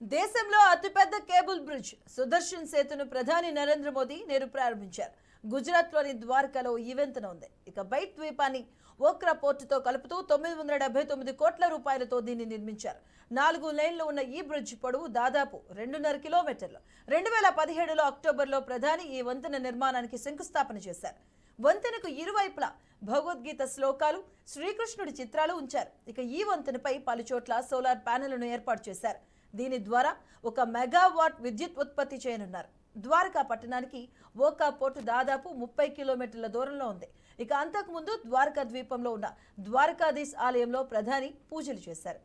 దేశంలో అతిపెద్ద cable bridge Sudarshan సేతును ప్రధాని నరేంద్ర మోదీ నేడు ప్రారంభించారు. గుజరాత్లోని ద్వారకాలో ఈ వంతెన ఉంది. ఇక బైట్ ద్వీపాన్ని ఓక్రా పోర్టుతో కలుపుతూ 979 కోట్ల రూపాయలతో దీన్ని నిర్మించారు. 4 లేన్లు ఉన్న ఈ బ్రిడ్జ్ పొడవు దాదాపు 2.5 కిలోమీటర్లు. 2017లో అక్టోబర్లో ప్రధాని ఈ వంతెన నిర్మాణానికి శంకుస్థాపన చేశారు. వంతెనకు ఇరువైపులా భగవద్గీత శ్లోకాలు, శ్రీకృష్ణుడి చిత్రాలు ఉంచారు. ఇక ఈ వంతెనపై పలుచోట్ల సోలార్ ప్యానెళ్లను ఏర్పాటు చేశారు. దీని ద్వారా 1 మెగావాట్ విద్యుత్ ఉత్పత్తి చేయనున్నారు. ద్వారకా పట్టణానికి ఓకా పోర్టు దాదాపు 30 కిలోమీటర్ల దూరంలో ఉంది. ఇక అంతకుముందు ద్వారకా ద్వీపంలో ఉన్న ద్వారకాధీశ్ ఆలయంలో ప్రధాని పూజలు చేశారు.